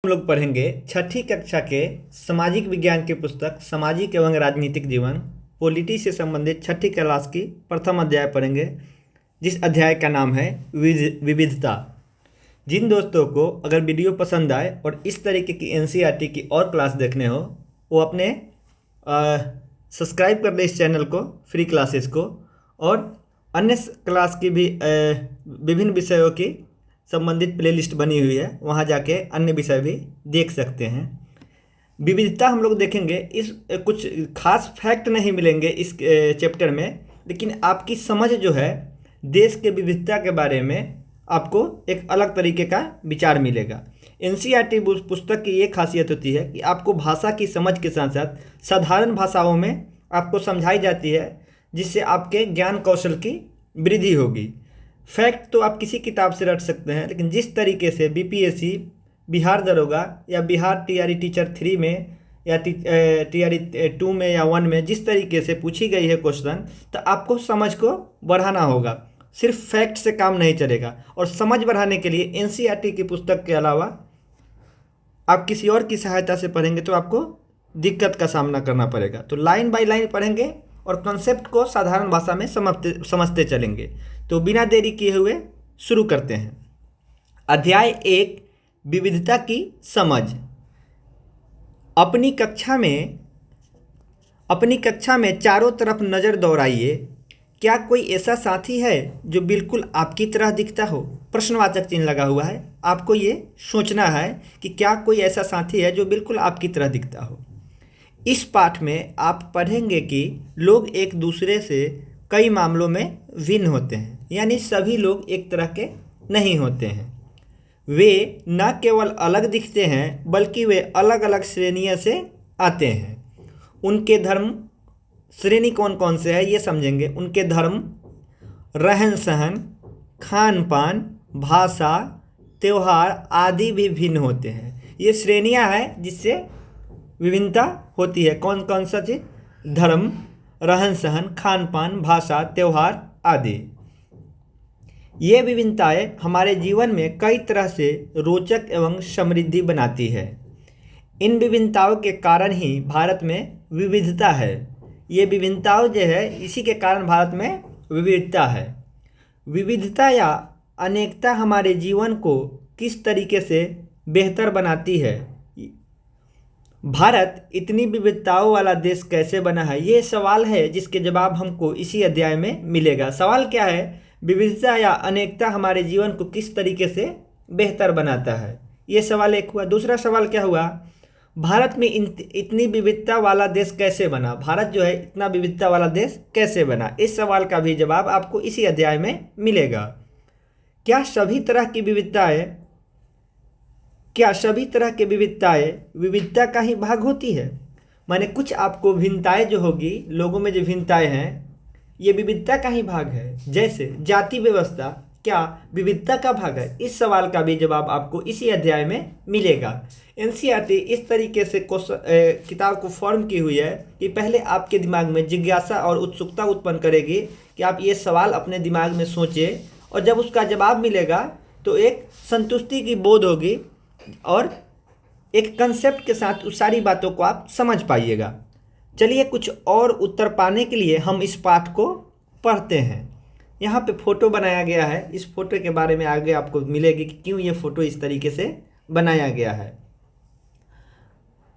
हम लोग पढ़ेंगे छठी कक्षा के सामाजिक विज्ञान की पुस्तक सामाजिक एवं राजनीतिक जीवन पॉलिटी से संबंधित छठी क्लास की प्रथम अध्याय पढ़ेंगे, जिस अध्याय का नाम है विविधता। जिन दोस्तों को अगर वीडियो पसंद आए और इस तरीके की एनसीईआरटी की और क्लास देखने हो वो अपने सब्सक्राइब कर ले इस चैनल को, फ्री क्लासेस को, और अन्य क्लास की भी विभिन्न विषयों की संबंधित प्लेलिस्ट बनी हुई है, वहाँ जाके अन्य विषय भी देख सकते हैं। विविधता हम लोग देखेंगे। इस कुछ खास फैक्ट नहीं मिलेंगे इस चैप्टर में, लेकिन आपकी समझ जो है देश के विविधता के बारे में आपको एक अलग तरीके का विचार मिलेगा। एनसीईआरटी पुस्तक की ये खासियत होती है कि आपको भाषा की समझ के साथ साथ साधारण भाषाओं में आपको समझाई जाती है, जिससे आपके ज्ञान कौशल की वृद्धि होगी। फैक्ट तो आप किसी किताब से रट सकते हैं, लेकिन जिस तरीके से बीपीएससी, बिहार दरोगा या बिहार टीआरई टीचर 3 में या टीआरई 2 में या 1 में जिस तरीके से पूछी गई है क्वेश्चन, तो आपको समझ को बढ़ाना होगा। सिर्फ फैक्ट से काम नहीं चलेगा, और समझ बढ़ाने के लिए एनसीईआरटी की पुस्तक के अलावा आप किसी और की सहायता से पढ़ेंगे तो आपको दिक्कत का सामना करना पड़ेगा। तो लाइन बाय लाइन पढ़ेंगे और कॉन्सेप्ट को साधारण भाषा में समझते चलेंगे। तो बिना देरी किए हुए शुरू करते हैं। अध्याय 1, विविधता की समझ। अपनी कक्षा में चारों तरफ नज़र दौड़ाइए। क्या कोई ऐसा साथी है जो बिल्कुल आपकी तरह दिखता हो? प्रश्नवाचक चिन्ह लगा हुआ है। आपको ये सोचना है कि क्या कोई ऐसा साथी है जो बिल्कुल आपकी तरह दिखता हो। इस पाठ में आप पढ़ेंगे कि लोग एक दूसरे से कई मामलों में भिन्न होते हैं, यानी सभी लोग एक तरह के नहीं होते हैं। वे न केवल अलग दिखते हैं, बल्कि वे अलग अलग श्रेणियों से आते हैं। उनके धर्म श्रेणी कौन कौन से है ये समझेंगे। उनके धर्म, रहन सहन, खान पान, भाषा, त्यौहार आदि भी भिन्न होते हैं। ये श्रेणियां हैं जिससे विभिन्नता होती है। कौन कौन सा चीज़? धर्म, रहन सहन, खान पान, भाषा, त्यौहार आदि। ये विभिन्नताएं हमारे जीवन में कई तरह से रोचक एवं समृद्धि बनाती है। इन विभिन्नताओं के कारण ही भारत में विविधता है। ये विभिन्नताओं जो है इसी के कारण भारत में विविधता है। विविधता या अनेकता हमारे जीवन को किस तरीके से बेहतर बनाती है? भारत इतनी विविधताओं वाला देश कैसे बना है, ये सवाल है जिसके जवाब हमको इसी अध्याय में मिलेगा। सवाल क्या है? विविधता या अनेकता हमारे जीवन को किस तरीके से बेहतर बनाता है, ये सवाल एक हुआ। दूसरा सवाल क्या हुआ? भारत में इतनी विविधता वाला देश कैसे बना? भारत जो है इतना विविधता वाला देश कैसे बना? इस सवाल का भी जवाब आपको इसी अध्याय में मिलेगा। क्या सभी तरह की विविधताएं विविधता का ही भाग होती है? माने कुछ आपको भिन्नताएं जो होगी, लोगों में जो भिन्नताएं हैं, ये विविधता का ही भाग है। जैसे जाति व्यवस्था क्या विविधता का भाग है? इस सवाल का भी जवाब आपको इसी अध्याय में मिलेगा। एनसीईआरटी इस तरीके से किताब को फॉर्म की हुई है कि पहले आपके दिमाग में जिज्ञासा और उत्सुकता उत्पन्न करेगी कि आप ये सवाल अपने दिमाग में सोचें, और जब उसका जवाब मिलेगा तो एक संतुष्टि की बोध होगी और एक कंसेप्ट के साथ उस सारी बातों को आप समझ पाइएगा। चलिए कुछ और उत्तर पाने के लिए हम इस पाठ को पढ़ते हैं। यहाँ पे फ़ोटो बनाया गया है। इस फोटो के बारे में आगे आपको मिलेगी कि क्यों ये फ़ोटो इस तरीके से बनाया गया है।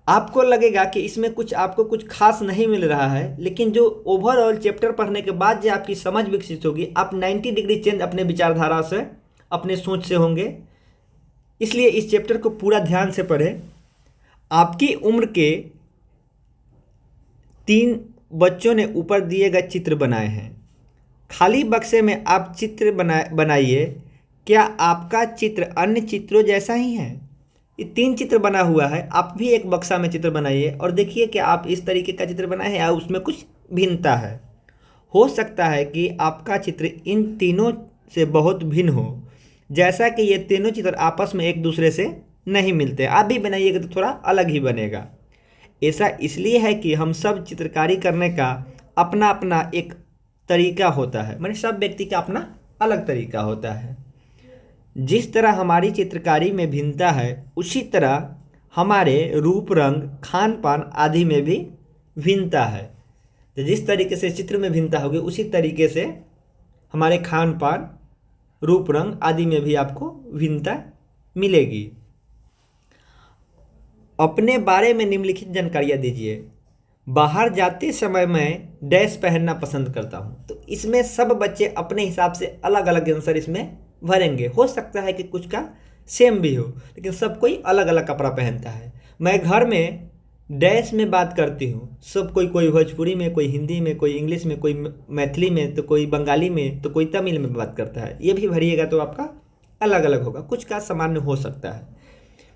आपको लगेगा कि इसमें आपको कुछ खास नहीं मिल रहा है, लेकिन जो ओवरऑल चैप्टर पढ़ने के बाद जो आपकी समझ विकसित होगी, आप 90 डिग्री चेंज अपने विचारधारा से, अपने सोच से होंगे। इसलिए इस चैप्टर को पूरा ध्यान से पढ़ें। आपकी उम्र के 3 बच्चों ने ऊपर दिए गए चित्र बनाए हैं। खाली बक्से में आप चित्र बनाइए। क्या आपका चित्र अन्य चित्रों जैसा ही है? ये 3 चित्र बना हुआ है। आप भी एक बक्सा में चित्र बनाइए और देखिए कि आप इस तरीके का चित्र बनाए हैं या उसमें कुछ भिन्नता है। हो सकता है कि आपका चित्र इन तीनों से बहुत भिन्न हो, जैसा कि ये तीनों चित्र आपस में एक दूसरे से नहीं मिलते। आप भी बनाइएगा तो थोड़ा अलग ही बनेगा। ऐसा इसलिए है कि हम सब चित्रकारी करने का अपना अपना एक तरीका होता है, माने सब व्यक्ति का अपना अलग तरीका होता है। जिस तरह हमारी चित्रकारी में भिन्नता है, उसी तरह हमारे रूप, रंग, खान पान आदि में भी भिन्नता है। तो जिस तरीके से चित्र में भिन्नता होगी उसी तरीके से हमारे खान पान, रूप, रंग आदि में भी आपको भिन्नता मिलेगी। अपने बारे में निम्नलिखित जानकारियाँ दीजिए। बाहर जाते समय मैं डैश पहनना पसंद करता हूँ। तो इसमें सब बच्चे अपने हिसाब से अलग अलग आंसर इसमें भरेंगे। हो सकता है कि कुछ का सेम भी हो, लेकिन सब कोई अलग अलग कपड़ा पहनता है। मैं घर में डैश में बात करती हूँ। सब कोई भोजपुरी में, कोई हिंदी में, कोई इंग्लिश में, कोई मैथिली में, तो कोई बंगाली में, तो कोई तमिल में बात करता है। ये भी भरिएगा तो आपका अलग अलग होगा, कुछ का सामान्य हो सकता है।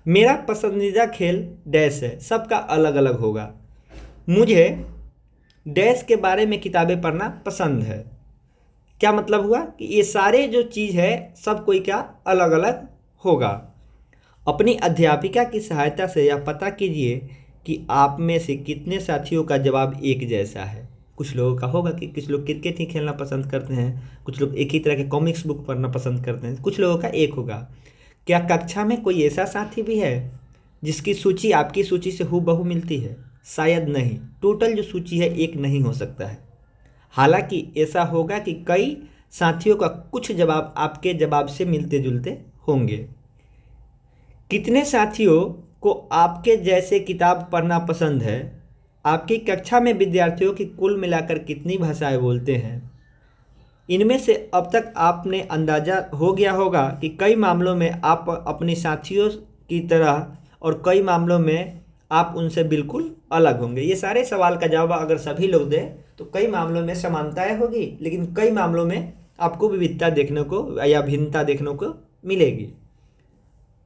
मेरा पसंदीदा खेल डैश है, सबका अलग अलग होगा। मुझे डैश के बारे में किताबें पढ़ना पसंद है। क्या मतलब हुआ कि ये सारे जो चीज़ है सब कोई का अलग अलग होगा। अपनी अध्यापिका की सहायता से यह पता कीजिए कि आप में से कितने साथियों का जवाब एक जैसा है। कुछ लोगों का होगा कि कुछ लोग क्रिकेट ही खेलना पसंद करते हैं, कुछ लोग एक ही तरह के कॉमिक्स बुक पढ़ना पसंद करते हैं, कुछ लोगों का एक होगा। क्या कक्षा में कोई ऐसा साथी भी है जिसकी सूची आपकी सूची से हूबहू मिलती है? शायद नहीं। टोटल जो सूची है एक नहीं हो सकता है। हालांकि ऐसा होगा कि कई साथियों का कुछ जवाब आपके जवाब से मिलते जुलते होंगे। कितने साथियों को आपके जैसे किताब पढ़ना पसंद है? आपकी कक्षा में विद्यार्थियों की कुल मिलाकर कितनी भाषाएं बोलते हैं? इनमें से अब तक आपने अंदाजा हो गया होगा कि कई मामलों में आप अपने साथियों की तरह और कई मामलों में आप उनसे बिल्कुल अलग होंगे। ये सारे सवाल का जवाब अगर सभी लोग दें तो कई मामलों में समानताएं होगी, लेकिन कई मामलों में आपको विविधता देखने को या भिन्नता देखने को मिलेगी।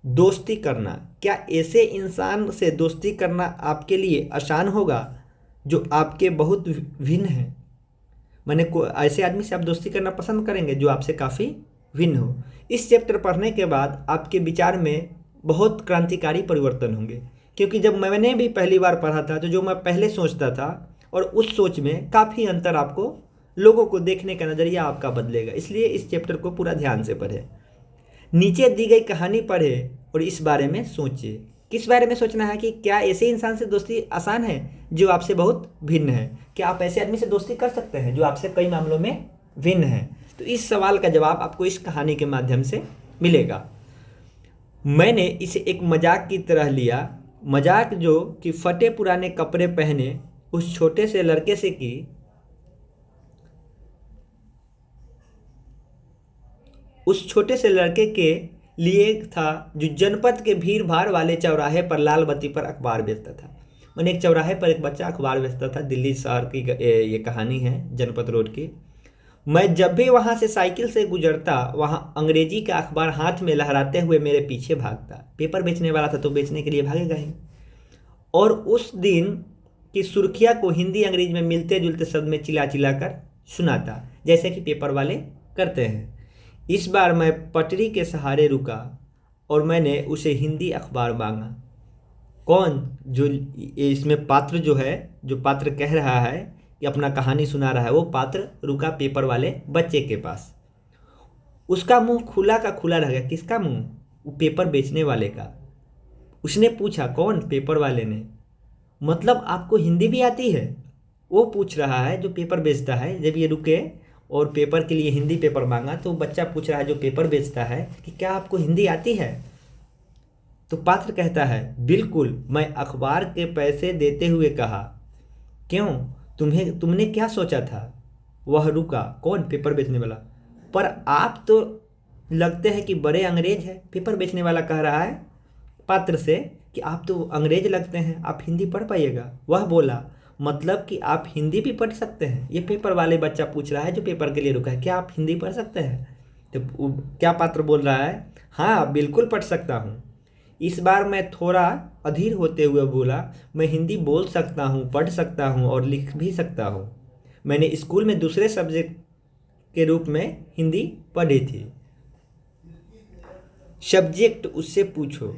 दोस्ती करना, क्या ऐसे इंसान से दोस्ती करना आपके लिए आसान होगा जो आपके बहुत भिन्न है? मैंने ऐसे आदमी से आप दोस्ती करना पसंद करेंगे जो आपसे काफ़ी भिन्न हो। इस चैप्टर पढ़ने के बाद आपके विचार में बहुत क्रांतिकारी परिवर्तन होंगे, क्योंकि जब मैंने भी पहली बार पढ़ा था तो जो मैं पहले सोचता था और उस सोच में काफ़ी अंतर, आपको लोगों को देखने का नज़रिया आपका बदलेगा। इसलिए इस चैप्टर को पूरा ध्यान से पढ़ें। नीचे दी गई कहानी पढ़ें और इस बारे में सोचिए। किस बारे में सोचना है कि क्या ऐसे इंसान से दोस्ती आसान है जो आपसे बहुत भिन्न है? क्या आप ऐसे आदमी से दोस्ती कर सकते हैं जो आपसे कई मामलों में भिन्न है? तो इस सवाल का जवाब आपको इस कहानी के माध्यम से मिलेगा। मैंने इसे एक मजाक की तरह लिया। मजाक जो कि फटे पुराने कपड़े पहने उस छोटे से लड़के से की उस छोटे से लड़के के लिए था जो जनपद के भीड़ भाड़ वाले चौराहे पर लाल बत्ती पर अखबार बेचता था। मैंने एक चौराहे पर एक बच्चा अखबार बेचता था। दिल्ली शहर की ये कहानी है, जनपद रोड की। मैं जब भी वहाँ से साइकिल से गुजरता वहाँ अंग्रेजी का अखबार हाथ में लहराते हुए मेरे पीछे भागता। पेपर बेचने वाला था तो बेचने के लिए भागेगा ही। और उस दिन की सुर्खियाँ को हिंदी अंग्रेजी में मिलते जुलते शब्द में चिल्ला चिल्ला कर सुनाता, जैसे कि पेपर वाले करते हैं। इस बार मैं पटरी के सहारे रुका और मैंने उसे हिंदी अखबार मांगा। कौन? जो इसमें पात्र जो है, जो पात्र कह रहा है कि अपना कहानी सुना रहा है, वो पात्र रुका पेपर वाले बच्चे के पास। उसका मुंह खुला का खुला रह गया। किसका मुंह? वो पेपर बेचने वाले का। उसने पूछा, कौन? पेपर वाले ने। मतलब आपको हिंदी भी आती है? वो पूछ रहा है जो पेपर बेचता है। जब ये रुके और पेपर के लिए हिंदी पेपर मांगा तो बच्चा पूछ रहा है जो पेपर बेचता है कि क्या आपको हिंदी आती है? तो पात्र कहता है, बिल्कुल। मैं अखबार के पैसे देते हुए कहा। क्यों? तुमने क्या सोचा था? वह रुका। कौन? पेपर बेचने वाला। पर आप तो लगते हैं कि बड़े अंग्रेज हैं। पेपर बेचने वाला कह रहा है पात्र से कि आप तो अंग्रेज लगते हैं, आप हिंदी पढ़ पाइएगा। वह बोला, मतलब कि आप हिंदी भी पढ़ सकते हैं? ये पेपर वाले बच्चा पूछ रहा है जो पेपर के लिए रुका है, क्या आप हिंदी पढ़ सकते हैं? तो क्या पात्र बोल रहा है, हाँ बिल्कुल पढ़ सकता हूँ। इस बार मैं थोड़ा अधीर होते हुए बोला, मैं हिंदी बोल सकता हूँ, पढ़ सकता हूँ और लिख भी सकता हूँ। मैंने स्कूल में दूसरे सब्जेक्ट के रूप में हिंदी पढ़ी थी। सब्जेक्ट उससे पूछो।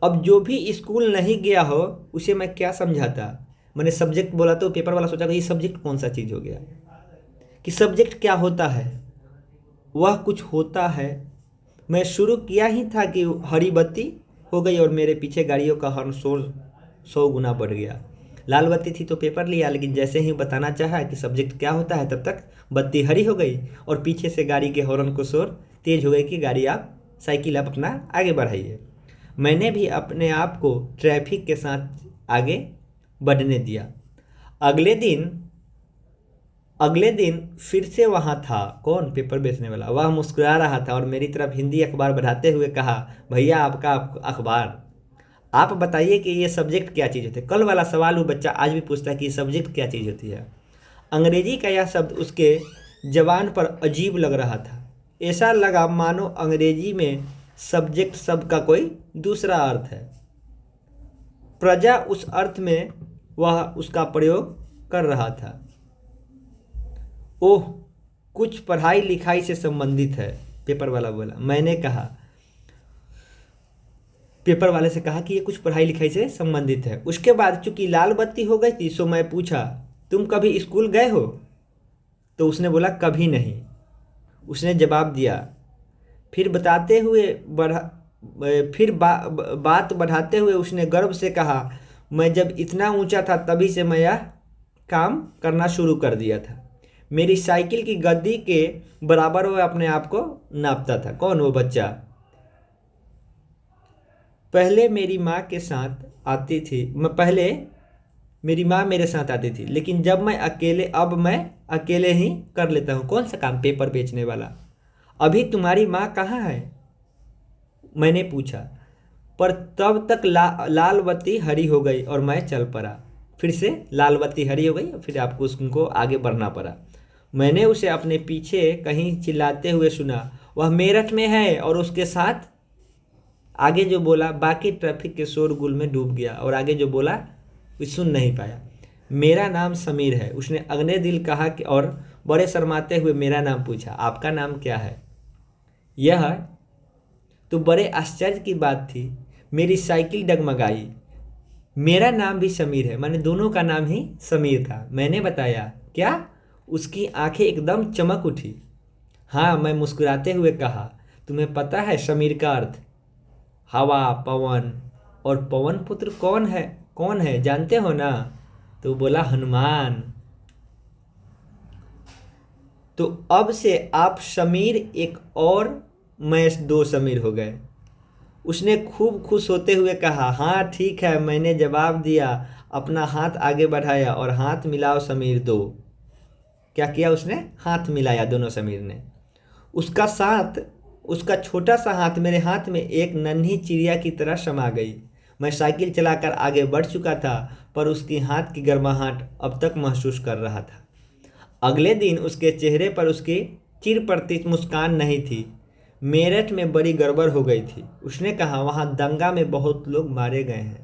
अब जो भी स्कूल नहीं गया हो उसे मैं क्या समझाता? मैंने सब्जेक्ट बोला तो पेपर वाला सोचा कि ये सब्जेक्ट कौन सा चीज़ हो गया, कि सब्जेक्ट क्या होता है? वह कुछ होता है। मैं शुरू किया ही था कि हरी बत्ती हो गई और मेरे पीछे गाड़ियों का हॉर्न 100 गुना बढ़ गया। लाल बत्ती थी तो पेपर लिया, लेकिन जैसे ही बताना चाहा कि सब्जेक्ट क्या होता है तब तक बत्ती हरी हो गई और पीछे से गाड़ी के हॉर्न को शोर तेज हो गई कि गाड़ी आप साइकिल आप अपना आगे बढ़ाइए। मैंने भी अपने आप को ट्रैफिक के साथ आगे बढ़ने दिया। अगले दिन फिर से वहाँ था कौन, पेपर बेचने वाला। वह मुस्कुरा रहा था और मेरी तरफ हिंदी अखबार बढ़ाते हुए कहा, भैया आपका अखबार, आप बताइए कि ये सब्जेक्ट क्या चीज़ होती है। कल वाला सवाल वो बच्चा आज भी पूछता है कि ये सब्जेक्ट क्या चीज़ होती है। अंग्रेजी का यह शब्द उसके जबान पर अजीब लग रहा था। ऐसा लगा मानो अंग्रेजी में सब्जेक्ट शब्द का कोई दूसरा अर्थ है। प्रजा उस अर्थ में वह उसका प्रयोग कर रहा था। ओह, कुछ पढ़ाई लिखाई से संबंधित है, पेपर वाला बोला। मैंने कहा, पेपर वाले से कहा कि ये कुछ पढ़ाई लिखाई से संबंधित है। उसके बाद चूंकि लाल बत्ती हो गई थी सो मैं पूछा, तुम कभी स्कूल गए हो? तो उसने बोला, कभी नहीं। उसने जवाब दिया। फिर बात बढ़ाते हुए उसने गर्व से कहा, मैं जब इतना ऊंचा था तभी से मैं यह काम करना शुरू कर दिया था। मेरी साइकिल की गद्दी के बराबर वह अपने आप को नापता था। कौन वो बच्चा? पहले मेरी माँ के साथ आती थी पहले मेरी माँ मेरे साथ आती थी, लेकिन अब मैं अकेले ही कर लेता हूँ। कौन सा काम? पेपर बेचने वाला। अभी तुम्हारी माँ कहाँ है? मैंने पूछा। पर तब तक लाल बत्ती हरी हो गई और मैं चल पड़ा। फिर से लाल बत्ती हरी हो गई और फिर आपको उसको आगे बढ़ना पड़ा। मैंने उसे अपने पीछे कहीं चिल्लाते हुए सुना, वह मेरठ में है। और उसके साथ आगे जो बोला बाकी ट्रैफिक के शोरगुल में डूब गया और आगे जो बोला वो सुन नहीं पाया। मेरा नाम समीर है, उसने अगले दिल कहा कि, और बड़े शर्माते हुए मेरा नाम पूछा। आपका नाम क्या है? यह तो बड़े आश्चर्य की बात थी। मेरी साइकिल डगमगाई। मेरा नाम भी समीर है, मैंने दोनों का नाम ही समीर था। मैंने बताया। क्या? उसकी आंखें एकदम चमक उठी। हाँ, मैं मुस्कुराते हुए कहा, तुम्हें पता है समीर का अर्थ? हवा, पवन। और पवन पुत्र कौन है जानते हो ना? तो बोला, हनुमान। तो अब से आप समीर एक और मैं 2 समीर हो गए। उसने खूब खुश होते हुए कहा, हाँ ठीक है। मैंने जवाब दिया, अपना हाथ आगे बढ़ाया और हाथ मिलाओ समीर 2। क्या किया उसने? हाथ मिलाया दोनों समीर ने। उसका छोटा सा हाथ मेरे हाथ में एक नन्ही चिड़िया की तरह समा गई। मैं साइकिल चलाकर आगे बढ़ चुका था पर उसकी हाथ की गर्माहट अब तक महसूस कर रहा था। अगले दिन उसके चेहरे पर उसकी चिरपरिचित मुस्कान नहीं थी। मेरठ में बड़ी गड़बड़ हो गई थी। उसने कहा, वहाँ दंगा में बहुत लोग मारे गए हैं।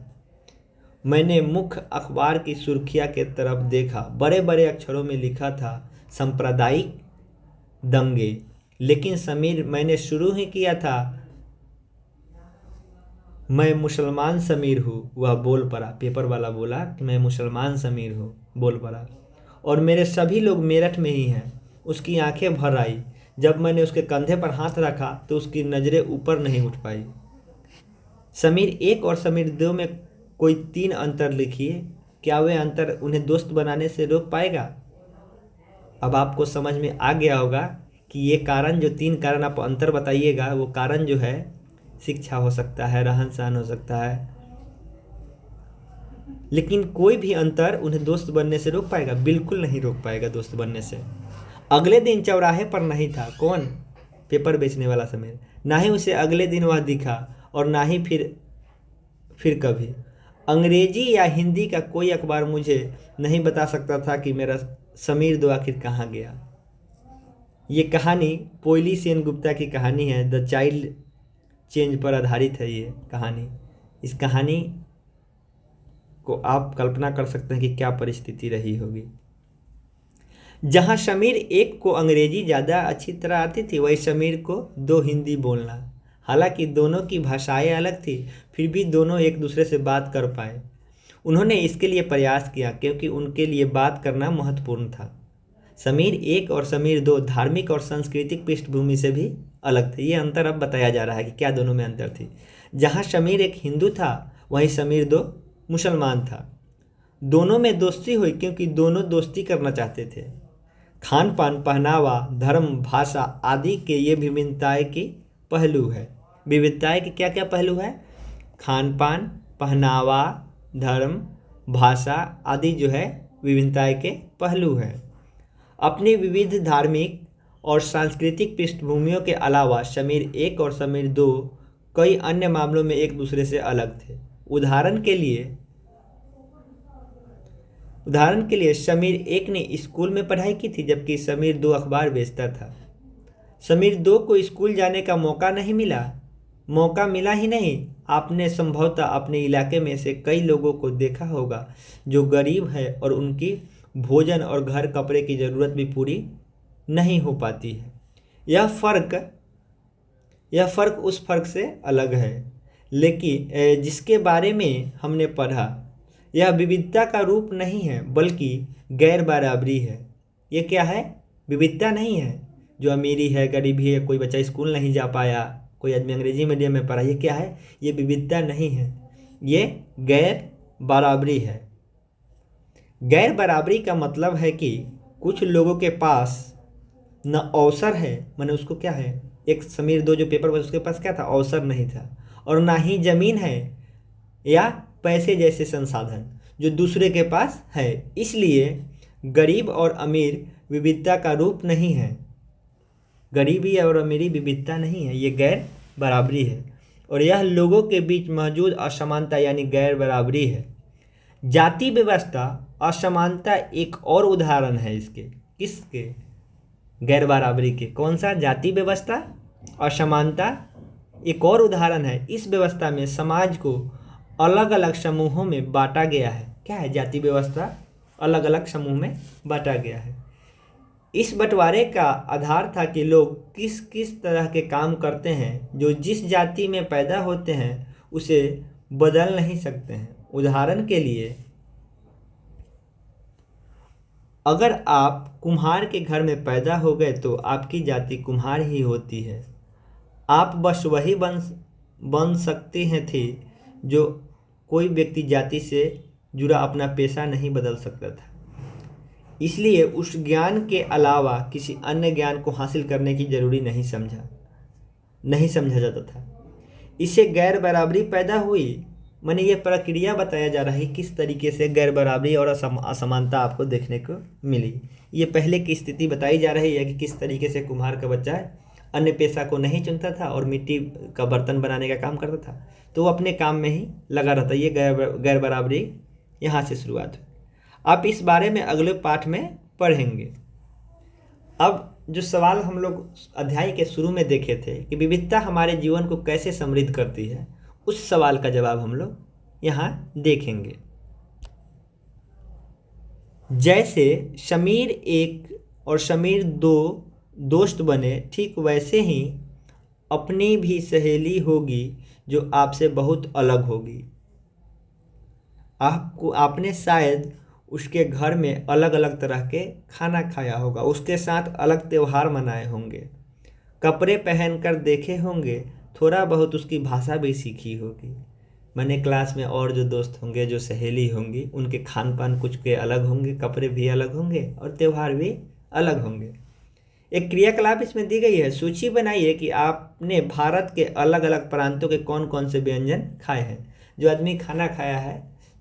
मैंने मुख्य अखबार की सुर्खियाँ के तरफ देखा। बड़े बड़े अक्षरों में लिखा था, सांप्रदायिक दंगे। लेकिन समीर, मैंने शुरू ही किया था। मैं मुसलमान समीर हूँ, वह बोल पड़ा। पेपर वाला बोला कि मैं मुसलमान समीर हूँ, बोल पड़ा। और मेरे सभी लोग मेरठ में ही हैं। उसकी आंखें भर आई। जब मैंने उसके कंधे पर हाथ रखा तो उसकी नज़रें ऊपर नहीं उठ पाई। समीर 1 और समीर 2 में कोई 3 अंतर लिखिए। क्या वे अंतर उन्हें दोस्त बनाने से रोक पाएगा? अब आपको समझ में आ गया होगा कि ये कारण, जो 3 कारण आप अंतर बताइएगा, वो कारण जो है शिक्षा हो सकता है, रहन सहन हो सकता है, लेकिन कोई भी अंतर उन्हें दोस्त बनने से रोक पाएगा? बिल्कुल नहीं रोक पाएगा दोस्त बनने से। अगले दिन चौराहे पर नहीं था। कौन? पेपर बेचने वाला समीर। ना ही उसे अगले दिन वह दिखा और ना ही फिर कभी। अंग्रेजी या हिंदी का कोई अखबार मुझे नहीं बता सकता था कि मेरा समीर 2 आखिर कहाँ गया। ये कहानी पोयली सेन गुप्ता की कहानी है। द चाइल्ड चेंज पर आधारित है ये कहानी। इस कहानी को आप कल्पना कर सकते हैं कि क्या परिस्थिति रही होगी। जहाँ समीर 1 को अंग्रेजी ज़्यादा अच्छी तरह आती थी, वही समीर को 2 हिंदी बोलना। हालांकि दोनों की भाषाएं अलग थी, फिर भी दोनों एक दूसरे से बात कर पाए। उन्होंने इसके लिए प्रयास किया क्योंकि उनके लिए बात करना महत्वपूर्ण था। समीर 1 और समीर 2 धार्मिक और सांस्कृतिक पृष्ठभूमि से भी अलग थे। ये अंतर अब बताया जा रहा है कि क्या दोनों में अंतर थी। जहाँ शमीर एक हिंदू था वहीं समीर दो मुसलमान था। दोनों में दोस्ती हुई क्योंकि दोनों दोस्ती करना चाहते थे। खान पान, पहनावा, धर्म, भाषा आदि के ये विभिन्नताएं की पहलू है। विविधताएं के क्या क्या पहलू है? खान पान, पहनावा, धर्म, भाषा आदि जो है विभिन्नताएं के पहलू है। अपनी विविध धार्मिक और सांस्कृतिक पृष्ठभूमियों के अलावा समीर एक और समीर दो कई अन्य मामलों में एक दूसरे से अलग थे। उदाहरण के लिए समीर एक ने स्कूल में पढ़ाई की थी जबकि समीर दो अखबार बेचता था। समीर दो को स्कूल जाने का मौका मिला ही नहीं। आपने संभवतः अपने इलाके में से कई लोगों को देखा होगा जो गरीब है और उनकी भोजन और घर कपड़े की ज़रूरत भी पूरी नहीं हो पाती है। यह फ़र्क उस फ़र्क से अलग है लेकिन जिसके बारे में हमने पढ़ा। यह विविधता का रूप नहीं है बल्कि गैर बराबरी है। ये क्या है? विविधता नहीं है जो अमीरी है, गरीबी है, कोई बच्चा स्कूल नहीं जा पाया, कोई आदमी अंग्रेजी मीडियम में पढ़ा। ये क्या है? ये विविधता नहीं है, ये गैर बराबरी है। गैर बराबरी का मतलब है कि कुछ लोगों के पास न अवसर है, माने उसको क्या है, एक समीर दो जो पेपर was उसके पास क्या था? अवसर नहीं था, और ना ही ज़मीन है या पैसे जैसे संसाधन जो दूसरे के पास है। इसलिए गरीब और अमीर विविधता का रूप नहीं है। गरीबी और अमीरी विविधता नहीं है, ये गैर बराबरी है और यह लोगों के बीच मौजूद असमानता यानी गैर बराबरी है। जाति व्यवस्था असमानता एक और उदाहरण है इसके। किसके? गैर बराबरी के। कौन सा? जाति व्यवस्था असमानता एक और उदाहरण है। इस व्यवस्था में समाज को अलग अलग समूहों में बांटा गया है। क्या है? जाति व्यवस्था अलग अलग समूह में बांटा गया है। इस बंटवारे का आधार था कि लोग किस किस तरह के काम करते हैं, जो जिस जाति में पैदा होते हैं उसे बदल नहीं सकते हैं। उदाहरण के लिए, अगर आप कुम्हार के घर में पैदा हो गए तो आपकी जाति कुम्हार ही होती है। आप बस वही बन सकते हैं थे जो कोई व्यक्ति जाति से जुड़ा अपना पेशा नहीं बदल सकता था। इसलिए उस ज्ञान के अलावा किसी अन्य ज्ञान को हासिल करने की जरूरी नहीं समझा जाता था। इससे गैर बराबरी पैदा हुई। माने ये प्रक्रिया बताया जा रहा है किस तरीके से गैर बराबरी और असमानता आपको देखने को मिली। ये पहले की स्थिति बताई जा रही है कि किस तरीके से कुम्हार का बच्चा अन्य पेशा को नहीं चुनता था और मिट्टी का बर्तन बनाने का काम करता था, तो वो अपने काम में ही लगा रहता। ये गैर बराबरी यहाँ से शुरुआत हुई। आप इस बारे में अगले पाठ में पढ़ेंगे। अब जो सवाल हम लोग अध्याय के शुरू में देखे थे कि विविधता हमारे जीवन को कैसे समृद्ध करती है, उस सवाल का जवाब हम लोग यहाँ देखेंगे। जैसे समीर एक और समीर दो दोस्त बने, ठीक वैसे ही अपनी भी सहेली होगी जो आपसे बहुत अलग होगी। आपने शायद उसके घर में अलग अलग तरह के खाना खाया होगा, उसके साथ अलग त्यौहार मनाए होंगे, कपड़े पहनकर देखे होंगे, थोड़ा बहुत उसकी भाषा भी सीखी होगी। मैंने क्लास में और जो दोस्त होंगे, जो सहेली होंगी, उनके खान पान कुछ के अलग होंगे, कपड़े भी अलग होंगे और त्यौहार भी अलग होंगे। एक क्रियाकलाप इसमें दी गई है। सूची बनाइए कि आपने भारत के अलग अलग प्रांतों के कौन कौन से व्यंजन खाए हैं। जो आदमी खाना खाया है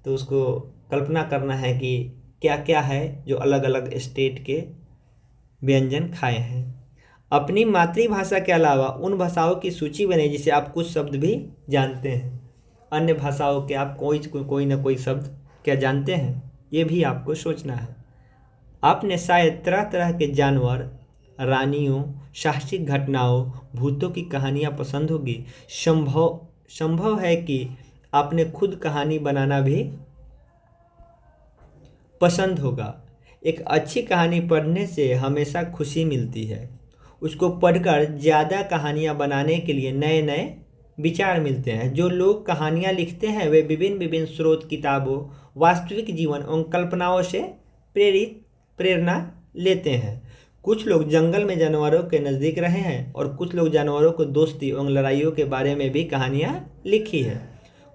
तो उसको कल्पना करना है कि क्या क्या है जो अलग अलग स्टेट के व्यंजन खाए हैं। अपनी मातृभाषा के अलावा उन भाषाओं की सूची बनाइए जिसे आप कुछ शब्द भी जानते हैं। अन्य भाषाओं के आप कोई ना कोई शब्द क्या जानते हैं, ये भी आपको सोचना है। आपने शायद तरह तरह के जानवर, रानियों, साहसिक घटनाओं, भूतों की कहानियाँ पसंद होगी। संभव है कि आपने खुद कहानी बनाना भी पसंद होगा। एक अच्छी कहानी पढ़ने से हमेशा खुशी मिलती है। उसको पढ़कर ज़्यादा कहानियाँ बनाने के लिए नए नए विचार मिलते हैं। जो लोग कहानियाँ लिखते हैं वे विभिन्न स्रोत, किताबों, वास्तविक जीवन एवं कल्पनाओं से प्रेरणा लेते हैं। कुछ लोग जंगल में जानवरों के नज़दीक रहे हैं और कुछ लोग जानवरों को दोस्ती एवं लड़ाइयों के बारे में भी कहानियाँ लिखी है।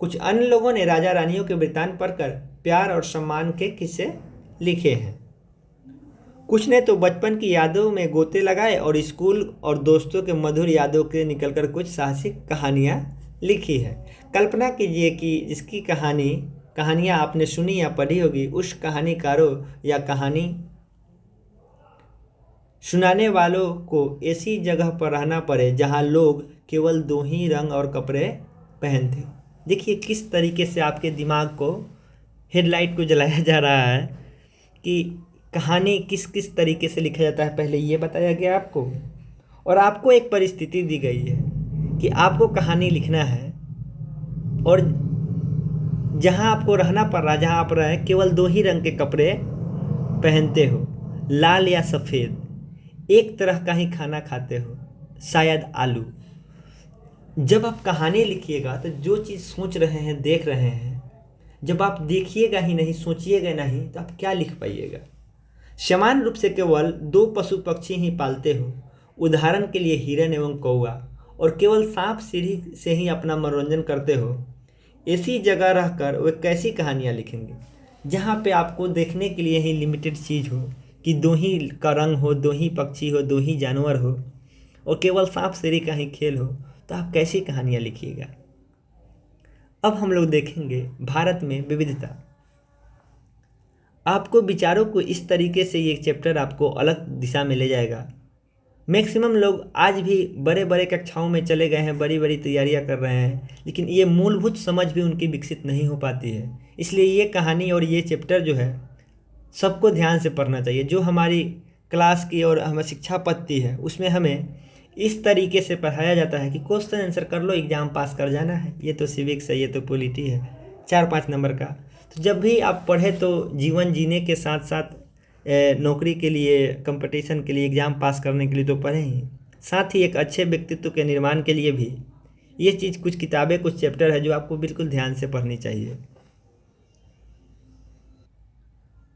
कुछ अन्य लोगों ने राजा रानियों के वृत्तांत पढ़कर प्यार और सम्मान के किस्से लिखे हैं। कुछ ने तो बचपन की यादों में गोते लगाए और स्कूल और दोस्तों के मधुर यादों के निकलकर कुछ साहसिक कहानियाँ लिखी है। कल्पना कीजिए कि जिसकी कहानियाँ आपने सुनी या पढ़ी होगी, उस कहानीकारों या कहानी सुनाने वालों को ऐसी जगह पर रहना पड़े जहाँ लोग केवल 2 ही रंग और कपड़े पहनते। देखिए किस तरीके से आपके दिमाग को, हेडलाइट को जलाया जा रहा है कि कहानी किस किस तरीके से लिखा जाता है, पहले ये बताया गया आपको। और आपको एक परिस्थिति दी गई है कि आपको कहानी लिखना है और जहाँ आपको रहना पड़ रहा है, जहाँ आप रहे केवल 2 ही रंग के कपड़े पहनते हो, लाल या सफ़ेद। एक तरह का ही खाना खाते हो, शायद आलू। जब आप कहानी लिखिएगा तो जो चीज़ सोच रहे हैं, देख रहे हैं, जब आप देखिएगा ही नहीं, सोचिएगा नहीं, तो आप क्या लिख पाइएगा। समान रूप से केवल 2 पशु पक्षी ही पालते हो, उदाहरण के लिए हिरन एवं कौवा, और केवल सांप सीढ़ी से ही अपना मनोरंजन करते हो। ऐसी जगह रहकर वे कैसी कहानियाँ लिखेंगे जहाँ पे आपको देखने के लिए ही लिमिटेड चीज़ हो कि 2 ही का रंग हो, 2 ही पक्षी हो, 2 ही जानवर हो और केवल सांप सीढ़ी का ही खेल हो, तो आप कैसी कहानियाँ लिखिएगा। अब हम लोग देखेंगे भारत में विविधता। आपको विचारों को इस तरीके से ये चैप्टर आपको अलग दिशा में ले जाएगा। मैक्सिमम लोग आज भी बड़े बड़े कक्षाओं में चले गए हैं, बड़ी बड़ी तैयारियां कर रहे हैं, लेकिन ये मूलभूत समझ भी उनकी विकसित नहीं हो पाती है। इसलिए ये कहानी और ये चैप्टर जो है सबको ध्यान से पढ़ना चाहिए। जो हमारी क्लास की और हमें शिक्षा पद्धति है उसमें हमें इस तरीके से पढ़ाया जाता है कि क्वेश्चन आंसर कर लो, एग्ज़ाम पास कर जाना है। ये तो सिविक्स है, ये तो पॉलिटी है, 4-5 नंबर का। तो जब भी आप पढ़ें तो जीवन जीने के साथ साथ नौकरी के लिए, कंपटीशन के लिए, एग्ज़ाम पास करने के लिए तो पढ़ें ही, साथ ही एक अच्छे व्यक्तित्व के निर्माण के लिए भी ये चीज़, कुछ किताबें, कुछ चैप्टर है जो आपको बिल्कुल ध्यान से पढ़नी चाहिए।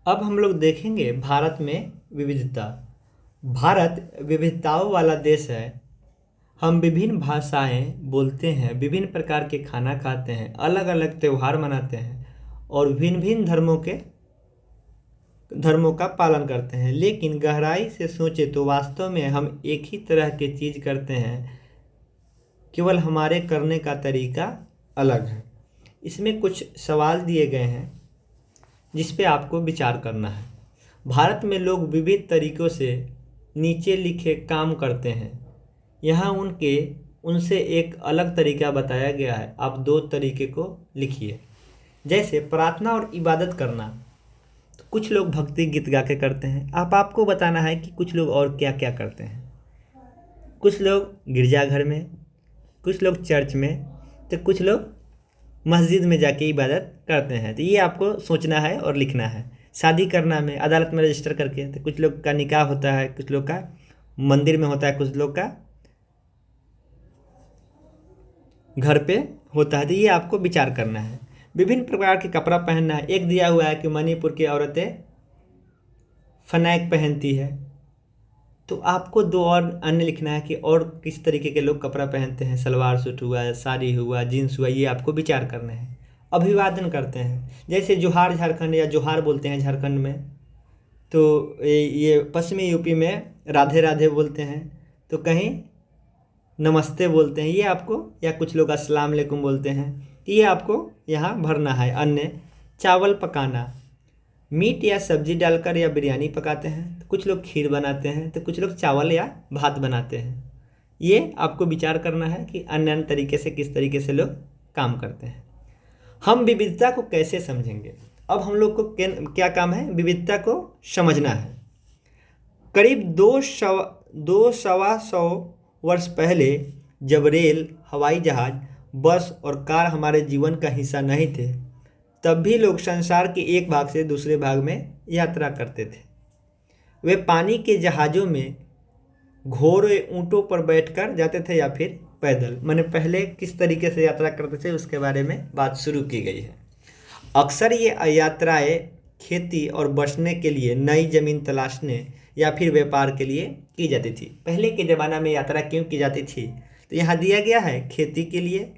अब हम लोग देखेंगे भारत में विविधता। भारत विविधताओं वाला देश है। हम विभिन्न भाषाएं बोलते हैं, विभिन्न प्रकार के खाना खाते हैं, अलग अलग त्यौहार मनाते हैं और भिन्न भिन्न धर्मों का पालन करते हैं। लेकिन गहराई से सोचे तो वास्तव में हम एक ही तरह की चीज़ करते हैं, केवल हमारे करने का तरीका अलग है। इसमें कुछ सवाल दिए गए हैं जिस पे आपको विचार करना है। भारत में लोग विविध तरीक़ों से नीचे लिखे काम करते हैं। यहाँ उनसे एक अलग तरीका बताया गया है। आप 2 तरीके को लिखिए। जैसे प्रार्थना और इबादत करना, तो कुछ लोग भक्ति गीत गा के करते हैं। आपको बताना है कि कुछ लोग और क्या क्या करते हैं। कुछ लोग गिरजाघर में, कुछ लोग चर्च में, तो कुछ लोग मस्जिद में जाके इबादत करते हैं। तो ये आपको सोचना है और लिखना है। शादी करना में अदालत में रजिस्टर करके, तो कुछ लोग का निकाह होता है, कुछ लोग का मंदिर में होता है, कुछ लोग का घर पे होता है। तो ये आपको विचार करना है। विभिन्न प्रकार के कपड़ा पहनना है। एक दिया हुआ है कि मणिपुर की औरतें फनैक पहनती है, तो आपको 2 और अन्य लिखना है कि और किस तरीके के लोग कपड़ा पहनते हैं। सलवार सूट हुआ, साड़ी हुआ, जीन्स हुआ, ये आपको विचार करना है। अभिवादन करते हैं, जैसे जोहार झारखंड या जोहार बोलते हैं झारखंड में, तो ये पश्चिमी यूपी में राधे राधे बोलते हैं, तो कहीं नमस्ते बोलते हैं ये आपको, या कुछ लोग अस्सलाम वालेकुम बोलते हैं। ये आपको यहाँ भरना है। अन्य चावल पकाना, मीट या सब्जी डालकर या बिरयानी पकाते हैं, तो कुछ लोग खीर बनाते हैं, तो कुछ लोग चावल या भात बनाते हैं। ये आपको विचार करना है कि अन्य अन्य तरीके से किस तरीके से लोग काम करते हैं। हम विविधता को कैसे समझेंगे? अब हम लोग को क्या काम है? विविधता को समझना है। करीब 200-2.25 वर्ष पहले जब रेल, हवाई जहाज़, बस और कार हमारे जीवन का हिस्सा नहीं थे, तब भी लोग संसार के एक भाग से दूसरे भाग में यात्रा करते थे। वे पानी के जहाज़ों में घोड़े, ऊँटों पर बैठकर जाते थे या फिर पैदल। मैंने पहले किस तरीके से यात्रा करते थे उसके बारे में बात शुरू की गई है। अक्सर ये यात्राएं खेती और बसने के लिए, नई ज़मीन तलाशने या फिर व्यापार के लिए की जाती थी। पहले के ज़माना में यात्रा क्यों की जाती थी, तो यहाँ दिया गया है खेती के लिए,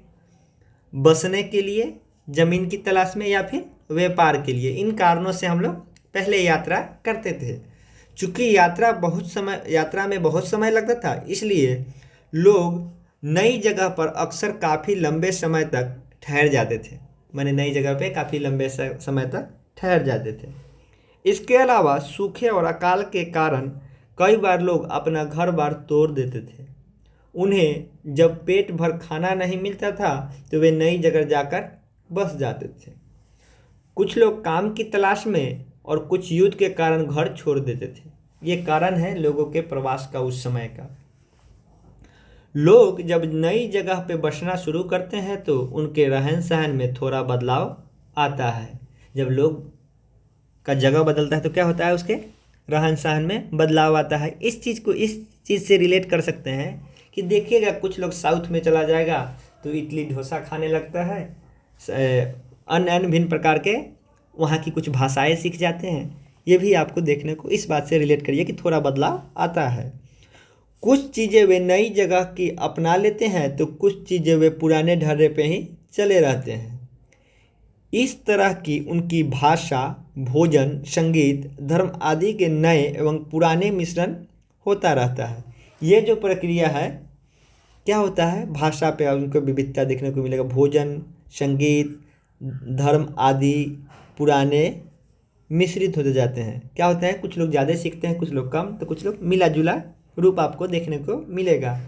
बसने के लिए, ज़मीन की तलाश में, या फिर व्यापार के लिए। इन कारणों से हम लोग पहले यात्रा करते थे। चूँकि यात्रा में बहुत समय लगता था, इसलिए लोग नई जगह पर अक्सर काफ़ी लंबे समय तक ठहर जाते थे। माने नई जगह पे काफ़ी लंबे समय तक ठहर जाते थे। इसके अलावा सूखे और अकाल के कारण कई बार लोग अपना घर बार तोड़ देते थे। उन्हें जब पेट भर खाना नहीं मिलता था तो वे नई जगह जाकर बस जाते थे। कुछ लोग काम की तलाश में और कुछ युद्ध के कारण घर छोड़ देते थे। ये कारण है लोगों के प्रवास का उस समय का। लोग जब नई जगह पे बसना शुरू करते हैं तो उनके रहन सहन में थोड़ा बदलाव आता है। जब लोग का जगह बदलता है तो क्या होता है, उसके रहन सहन में बदलाव आता है। इस चीज़ से रिलेट कर सकते हैं कि देखिएगा कुछ लोग साउथ में चला जाएगा तो इडली डोसा खाने लगता है, अन्य भिन्न प्रकार के वहाँ की कुछ भाषाएं सीख जाते हैं। ये भी आपको देखने को इस बात से रिलेट करिए कि थोड़ा बदलाव आता है। कुछ चीज़ें वे नई जगह की अपना लेते हैं तो कुछ चीज़ें वे पुराने ढर्रे पे ही चले रहते हैं। इस तरह की उनकी भाषा, भोजन, संगीत, धर्म आदि के नए एवं पुराने मिश्रण होता रहता है। ये जो प्रक्रिया है क्या होता है, भाषा पे उनको विविधता देखने को मिलेगा। भोजन, संगीत, धर्म आदि पुराने मिश्रित होते जाते हैं। क्या होता है, कुछ लोग ज़्यादा सीखते हैं, कुछ लोग कम, तो कुछ लोग मिला जुला रूप आपको देखने को मिलेगा।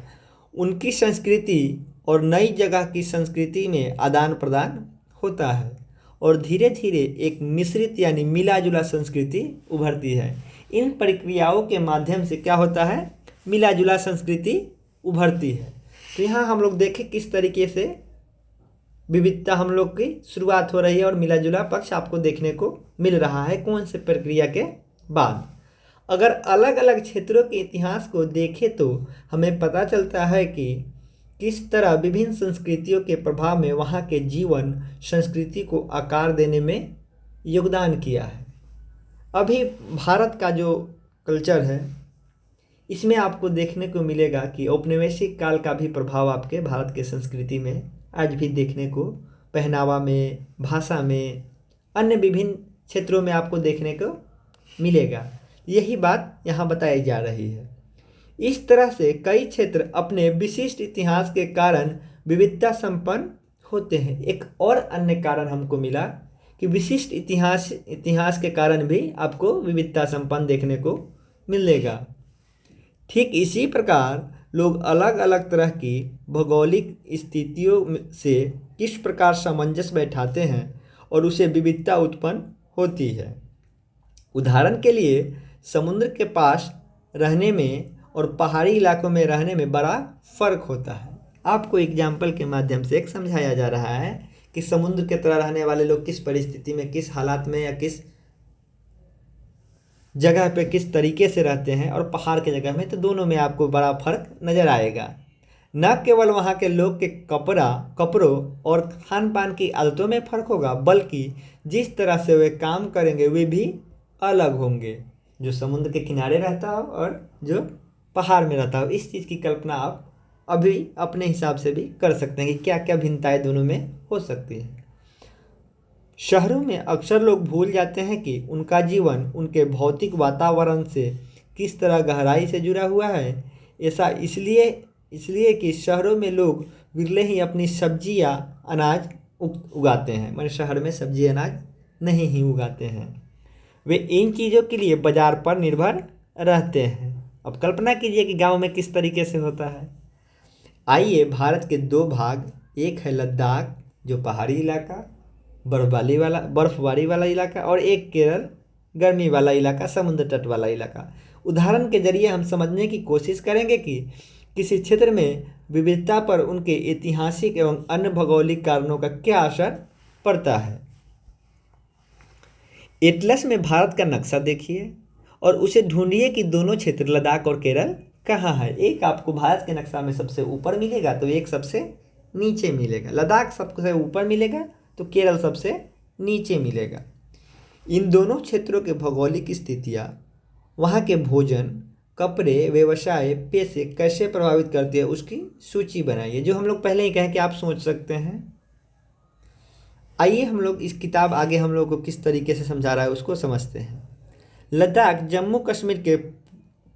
उनकी संस्कृति और नई जगह की संस्कृति में आदान प्रदान होता है और धीरे धीरे एक मिश्रित यानी मिला जुला संस्कृति उभरती है। इन प्रक्रियाओं के माध्यम से क्या होता है, मिला जुला संस्कृति उभरती है। तो यहाँ हम लोग देखें किस तरीके से विविधता हम लोग की शुरुआत हो रही है और मिला जुला पक्ष आपको देखने को मिल रहा है कौन से प्रक्रिया के बाद। अगर अलग अलग क्षेत्रों के इतिहास को देखें तो हमें पता चलता है कि किस तरह विभिन्न संस्कृतियों के प्रभाव में वहाँ के जीवन संस्कृति को आकार देने में योगदान किया है। अभी भारत का जो कल्चर है इसमें आपको देखने को मिलेगा कि औपनिवेशिक काल का भी प्रभाव आपके भारत के संस्कृति में आज भी देखने को, पहनावा में, भाषा में, अन्य विभिन्न क्षेत्रों में आपको देखने को मिलेगा। यही बात यहाँ बताई जा रही है। इस तरह से कई क्षेत्र अपने विशिष्ट इतिहास के कारण विविधता संपन्न होते हैं। एक और अन्य कारण हमको मिला कि विशिष्ट इतिहास के कारण भी आपको विविधता संपन्न देखने को मिलेगा। ठीक इसी प्रकार लोग अलग अलग तरह की भौगोलिक स्थितियों से किस प्रकार सामंजस्य बैठाते हैं और उसे विविधता उत्पन्न होती है। उदाहरण के लिए समुद्र के पास रहने में और पहाड़ी इलाकों में रहने में बड़ा फर्क होता है। आपको एग्जाम्पल के माध्यम से एक समझाया जा रहा है कि समुद्र के तरह रहने वाले लोग किस परिस्थिति में, किस हालात में या किस जगह पे किस तरीके से रहते हैं और पहाड़ के जगह में, तो दोनों में आपको बड़ा फर्क नज़र आएगा। न केवल वहाँ के लोग के कपड़ों और खान पान की आदतों में फ़र्क होगा, बल्कि जिस तरह से वे काम करेंगे वे भी अलग होंगे। जो समुद्र के किनारे रहता हो और जो पहाड़ में रहता हो, इस चीज़ की कल्पना आप अभी अपने हिसाब से भी कर सकते हैं कि क्या क्या भिन्नताएं दोनों में हो सकती है। शहरों में अक्सर लोग भूल जाते हैं कि उनका जीवन उनके भौतिक वातावरण से किस तरह गहराई से जुड़ा हुआ है। ऐसा इसलिए कि शहरों में लोग विरले ही अपनी सब्जी या अनाज उगाते हैं। मैंने शहर में सब्जी अनाज नहीं ही उगाते हैं, वे इन चीज़ों के लिए बाज़ार पर निर्भर रहते हैं। अब कल्पना कीजिए कि गांव में किस तरीके से होता है। आइए भारत के दो भाग, एक है लद्दाख जो पहाड़ी इलाका, बर्फबारी वाला इलाका, और एक केरल गर्मी वाला इलाका, समुद्र तट वाला इलाका। उदाहरण के जरिए हम समझने की कोशिश करेंगे कि किसी क्षेत्र में विविधता पर उनके ऐतिहासिक एवं अन्य भौगोलिक कारणों का क्या असर पड़ता है। एटलस में भारत का नक्शा देखिए और उसे ढूंढिए कि दोनों क्षेत्र लद्दाख और केरल कहाँ है। एक आपको भारत के नक्शा में सबसे ऊपर मिलेगा तो एक सबसे नीचे मिलेगा। लद्दाख सबसे ऊपर मिलेगा तो केरल सबसे नीचे मिलेगा। इन दोनों क्षेत्रों के भौगोलिक स्थितियाँ वहाँ के भोजन, कपड़े, व्यवसाय, पैसे कैसे प्रभावित करती है उसकी सूची बनाइए। जो हम लोग पहले ही कहें कि आप सोच सकते हैं। आइए हम लोग इस किताब आगे हम लोग को किस तरीके से समझा रहा है उसको समझते हैं। लद्दाख जम्मू कश्मीर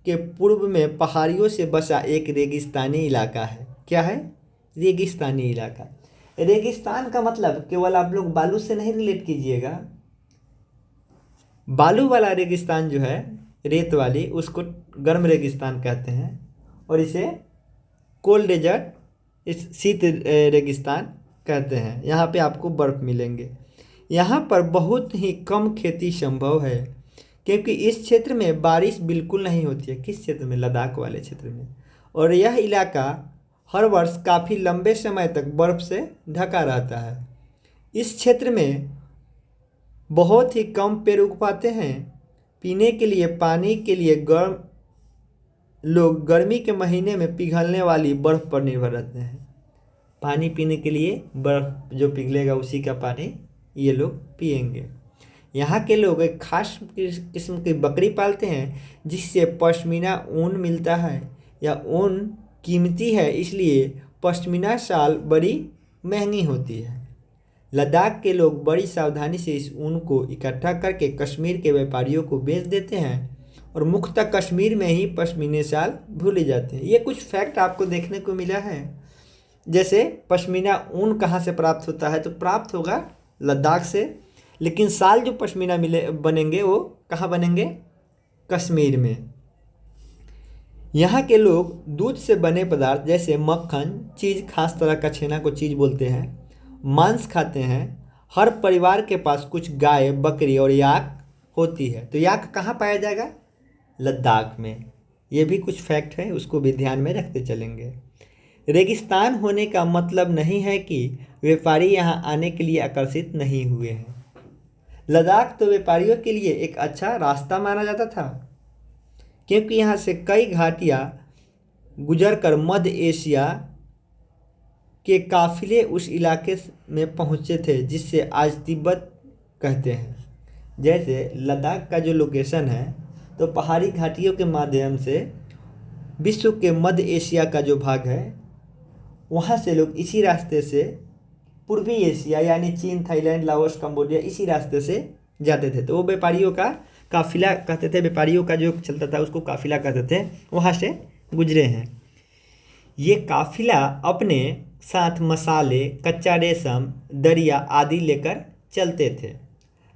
के पूर्व में पहाड़ियों से बसा एक रेगिस्तानी इलाका है। क्या है? रेगिस्तानी इलाका। रेगिस्तान का मतलब केवल आप लोग बालू से नहीं रिलेट कीजिएगा। बालू वाला रेगिस्तान जो है, रेत वाली, उसको गर्म रेगिस्तान कहते हैं और इसे कोल्ड डेजर्ट, इस शीत रेगिस्तान कहते हैं। यहाँ पे आपको बर्फ़ मिलेंगे। यहाँ पर बहुत ही कम खेती संभव है क्योंकि इस क्षेत्र में बारिश बिल्कुल नहीं होती है। किस क्षेत्र में? लद्दाख वाले क्षेत्र में। और यह इलाका हर वर्ष काफ़ी लंबे समय तक बर्फ़ से ढका रहता है। इस क्षेत्र में बहुत ही कम पेड़ उग पाते हैं। पीने के लिए पानी के लिए लोग गर्मी के महीने में पिघलने वाली बर्फ़ पर निर्भर रहते हैं। पानी पीने के लिए बर्फ़ जो पिघलेगा उसी का पानी ये लोग पिएंगे। यहाँ के लोग एक खास किस्म की बकरी पालते हैं जिससे पश्मीना ऊन मिलता है। यह ऊन कीमती है, इसलिए पश्मीना शाल बड़ी महंगी होती है। लद्दाख के लोग बड़ी सावधानी से इस ऊन को इकट्ठा करके कश्मीर के व्यापारियों को बेच देते हैं और मुख्यतः कश्मीर में ही पश्मीने शाल भूले जाते हैं। ये कुछ फैक्ट आपको देखने को मिला है। जैसे पश्मीना ऊन कहाँ से प्राप्त होता है? तो प्राप्त होगा लद्दाख से, लेकिन शाल जो पश्मीना बनेंगे वो कहाँ बनेंगे? कश्मीर में। यहाँ के लोग दूध से बने पदार्थ जैसे मक्खन, चीज़, खास तरह का छेना को चीज़ बोलते हैं, मांस खाते हैं। हर परिवार के पास कुछ गाय, बकरी और याक होती है। तो याक कहाँ पाया जाएगा? लद्दाख में। ये भी कुछ फैक्ट है, उसको भी ध्यान में रखते चलेंगे। रेगिस्तान होने का मतलब नहीं है कि व्यापारी यहाँ आने के लिए आकर्षित नहीं हुए हैं। लद्दाख तो व्यापारियों के लिए एक अच्छा रास्ता माना जाता था क्योंकि यहाँ से कई घाटियाँ गुजरकर मध्य एशिया के काफिले उस इलाके में पहुँचे थे जिससे आज तिब्बत कहते हैं। जैसे लद्दाख का जो लोकेशन है तो पहाड़ी घाटियों के माध्यम से विश्व के मध्य एशिया का जो भाग है वहाँ से लोग इसी रास्ते से पूर्वी एशिया यानी चीन, थाईलैंड, लाओस, कंबोडिया इसी रास्ते से जाते थे। तो वो व्यापारियों का काफिला कहते थे। व्यापारियों का जो चलता था उसको काफिला कहते थे, वहाँ से गुजरे हैं। ये काफिला अपने साथ मसाले, कच्चा रेशम, दरिया आदि लेकर चलते थे।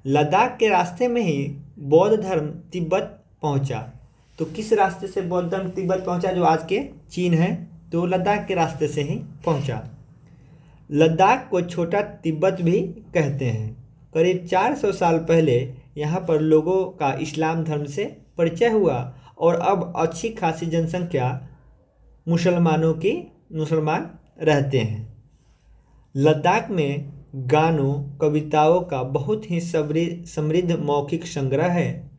लद्दाख के रास्ते में ही बौद्ध धर्म तिब्बत पहुंचा। तो किस रास्ते से बौद्ध धर्म तिब्बत पहुंचा? जो आज के चीन है, तो लद्दाख के रास्ते से ही पहुंचा। लद्दाख को छोटा तिब्बत भी कहते हैं। करीब 400 साल पहले यहाँ पर लोगों का इस्लाम धर्म से परिचय हुआ और अब अच्छी खासी जनसंख्या मुसलमान रहते हैं। लद्दाख में गानों, कविताओं का बहुत ही समृद्ध मौखिक संग्रह है।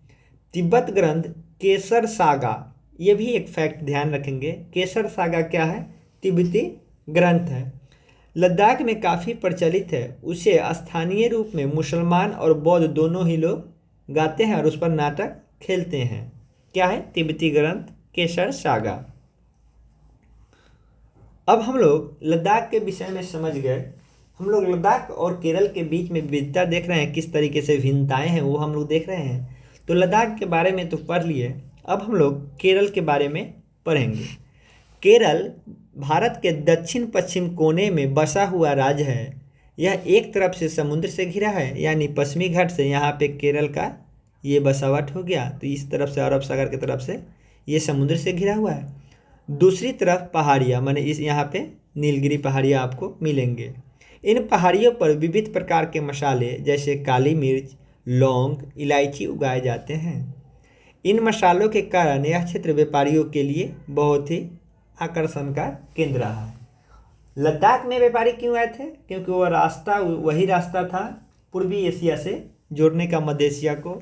तिब्बत ग्रंथ केसर सागा, ये भी एक फैक्ट ध्यान रखेंगे। केसर सागा क्या है? तिब्बती ग्रंथ है। लद्दाख में काफ़ी प्रचलित है। उसे स्थानीय रूप में मुसलमान और बौद्ध दोनों ही लोग गाते हैं और उस पर नाटक खेलते हैं। क्या है? तिब्बती ग्रंथ केसर सागा। अब हम लोग लद्दाख के विषय में समझ गए। हम लोग लद्दाख और केरल के बीच में विविधता देख रहे हैं, किस तरीके से भिन्नताएं हैं वो हम लोग देख रहे हैं। तो लद्दाख के बारे में तो पढ़ लिए, अब हम लोग केरल के बारे में पढ़ेंगे। केरल भारत के दक्षिण पश्चिम कोने में बसा हुआ राज्य है। यह एक तरफ से समुद्र से घिरा है, यानी पश्चिमी घाट से यहाँ पे केरल का ये बसावट हो गया। तो इस तरफ से अरब सागर की तरफ से ये समुद्र से घिरा हुआ है। दूसरी तरफ पहाड़ियाँ, माने इस यहाँ पे नीलगिरी पहाड़ियाँ आपको मिलेंगे। इन पहाड़ियों पर विविध प्रकार के मसाले जैसे काली मिर्च, लौंग, इलायची उगाए जाते हैं। इन मसालों के कारण यह क्षेत्र व्यापारियों के लिए बहुत ही आकर्षण का केंद्र रहा है। लद्दाख में व्यापारी क्यों आए थे? क्योंकि वही रास्ता था पूर्वी एशिया से जोड़ने का मध्य एशिया को,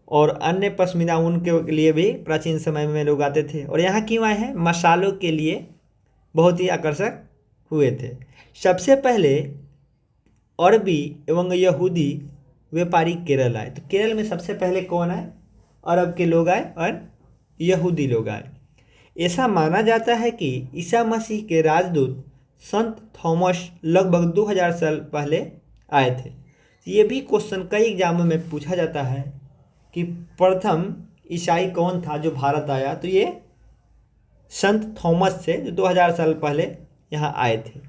और अन्य पश्मीना ऊन के लिए भी प्राचीन समय में लोग आते थे। और यहाँ क्यों आए हैं? मसालों के लिए बहुत ही आकर्षक हुए थे। सबसे पहले अरबी एवं यहूदी व्यापारी केरल आए। तो केरल में सबसे पहले कौन आए? अरब के लोग आए और यहूदी लोग आए। ऐसा माना जाता है कि ईसा मसीह के राजदूत संत थॉमस लगभग 2000 साल पहले आए थे। ये भी क्वेश्चन कई एग्जामों में पूछा जाता है कि प्रथम ईसाई कौन था जो भारत आया, तो ये संत थॉमस थे जो 2000 साल पहले यहाँ आए थे।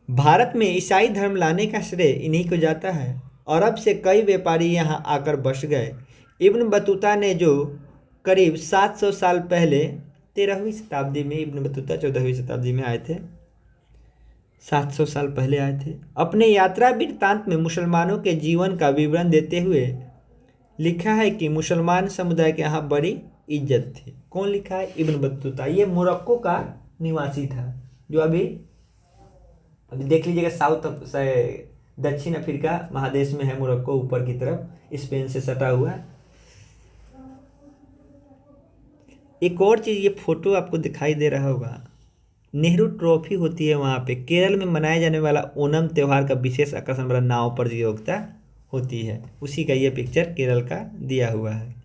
भारत में ईसाई धर्म लाने का श्रेय इन्हीं को जाता है। अरब से कई व्यापारी यहाँ आकर बस गए। इब्न बतूता ने जो करीब 700 साल पहले 13वीं शताब्दी में, इब्न बतूता 14वीं शताब्दी में आए थे, 700 साल पहले आए थे, अपने यात्रा वृत्तांत में मुसलमानों के जीवन का विवरण देते हुए लिखा है कि मुसलमान समुदाय के यहाँ बड़ी इज्जत थी। कौन लिखा है? Ibn Battuta. ये मोरक्को का निवासी था, जो अभी देख लीजिएगा साउथ से दक्षिण अफ्रीका महादेश में है मोरक्को, ऊपर की तरफ स्पेन से सटा हुआ है। एक और चीज़, ये फोटो आपको दिखाई दे रहा होगा, नेहरू ट्रॉफी होती है वहाँ पे। केरल में मनाए जाने वाला ओणम त्यौहार का विशेष आकर्षण वाला नाव प्रतियोगिता होती है, उसी का ये पिक्चर केरल का दिया हुआ है।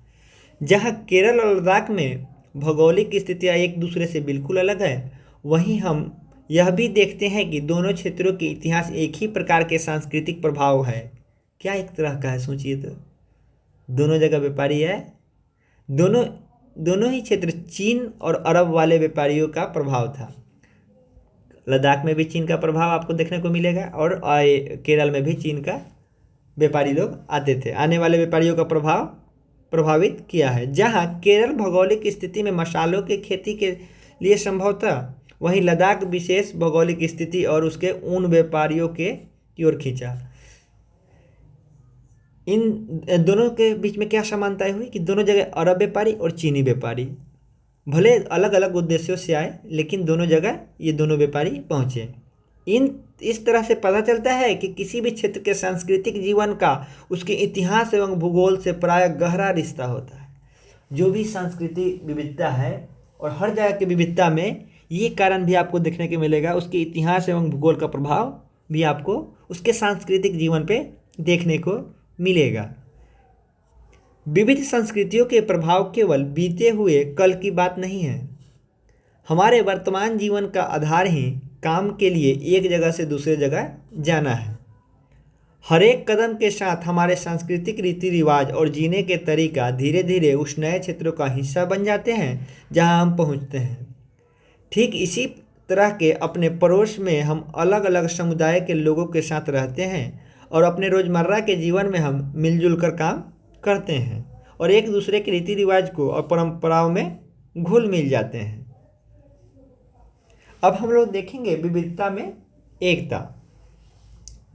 जहाँ केरल और लद्दाख में भौगोलिक स्थितियाँ एक दूसरे से बिल्कुल अलग है, वहीं हम यह भी देखते हैं कि दोनों क्षेत्रों के इतिहास एक ही प्रकार के सांस्कृतिक प्रभाव है। क्या एक तरह का है, सोचिए तो। दोनों जगह व्यापारी है, दोनों ही क्षेत्र चीन और अरब वाले व्यापारियों का प्रभाव था। लद्दाख में भी चीन का प्रभाव आपको देखने को मिलेगा और केरल में भी चीन का व्यापारी लोग आते थे। आने वाले व्यापारियों का प्रभाव प्रभावित किया है। जहाँ केरल भौगोलिक स्थिति में मसालों की खेती के लिए संभव था, वहीं लद्दाख विशेष भौगोलिक स्थिति और उसके ऊन व्यापारियों के की ओर खींचा। इन दोनों के बीच में क्या समानताएं हुई कि दोनों जगह अरब व्यापारी और चीनी व्यापारी, भले अलग अलग उद्देश्यों से आए, लेकिन दोनों जगह ये दोनों व्यापारी पहुँचे। इस तरह से पता चलता है कि किसी भी क्षेत्र के सांस्कृतिक जीवन का उसके इतिहास एवं भूगोल से प्रायः गहरा रिश्ता होता है। जो भी सांस्कृतिक विविधता है, और हर जगह की विविधता में ये कारण भी आपको देखने को मिलेगा, उसके इतिहास एवं भूगोल का प्रभाव भी आपको उसके सांस्कृतिक जीवन पे देखने को मिलेगा। विविध संस्कृतियों के प्रभाव केवल बीते हुए कल की बात नहीं है। हमारे वर्तमान जीवन का आधार ही काम के लिए एक जगह से दूसरे जगह जाना है। हर एक कदम के साथ हमारे सांस्कृतिक रीति रिवाज और जीने के तरीका धीरे धीरे उस नए क्षेत्रों का हिस्सा बन जाते हैं जहां हम पहुंचते हैं। ठीक इसी तरह के अपने पड़ोस में हम अलग अलग समुदाय के लोगों के साथ रहते हैं और अपने रोज़मर्रा के जीवन में हम मिलजुल कर काम करते हैं और एक दूसरे के रीति रिवाज को और परंपराओं में घुल मिल जाते हैं। अब हम लोग देखेंगे विविधता में एकता।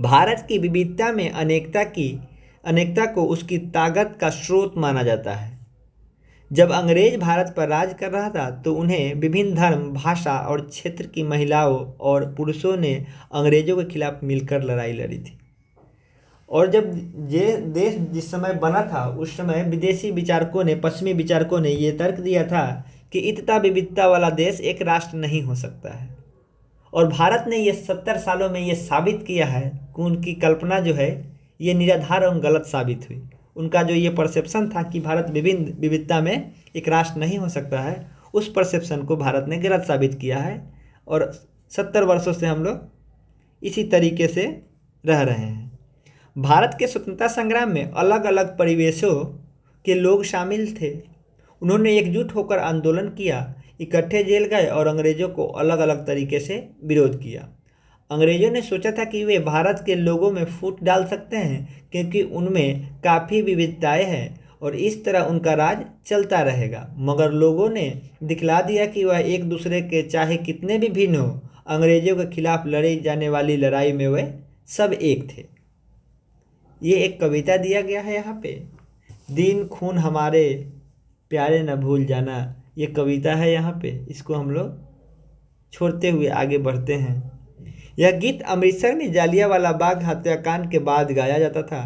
भारत की विविधता में अनेकता को उसकी ताकत का स्रोत माना जाता है। जब अंग्रेज भारत पर राज कर रहा था तो उन्हें विभिन्न धर्म, भाषा और क्षेत्र की महिलाओं और पुरुषों ने अंग्रेजों के खिलाफ मिलकर लड़ाई लड़ी थी। और जब ये देश जिस समय बना था, उस समय विदेशी विचारकों ने, पश्चिमी विचारकों ने ये तर्क दिया था कि इतना विविधता वाला देश एक राष्ट्र नहीं हो सकता है। और भारत ने ये 70 सालों में ये साबित किया है कि उनकी कल्पना जो है ये निराधार और गलत साबित हुई। उनका जो ये परसेप्शन था कि भारत विभिन्न विविधता में एक राष्ट्र नहीं हो सकता है, उस परसेप्शन को भारत ने गलत साबित किया है। और 70 वर्षों से हम लोग इसी तरीके से रह रहे हैं। भारत के स्वतंत्रता संग्राम में अलग अलग परिवेशों के लोग शामिल थे। उन्होंने एकजुट होकर आंदोलन किया, इकट्ठे जेल गए और अंग्रेज़ों को अलग अलग तरीके से विरोध किया। अंग्रेज़ों ने सोचा था कि वे भारत के लोगों में फूट डाल सकते हैं क्योंकि उनमें काफ़ी विविधताएं हैं और इस तरह उनका राज चलता रहेगा। मगर लोगों ने दिखला दिया कि वह एक दूसरे के चाहे कितने भी भिन्न हो, अंग्रेज़ों के खिलाफ लड़ी जाने वाली लड़ाई में वे सब एक थे। ये एक कविता दिया गया है यहाँ पे, दिन खून हमारे प्यारे न भूल जाना, ये कविता है यहाँ पे। इसको हम लोग छोड़ते हुए आगे बढ़ते हैं। यह गीत अमृतसर में जालियांवाला बाग हत्याकांड के बाद गाया जाता था।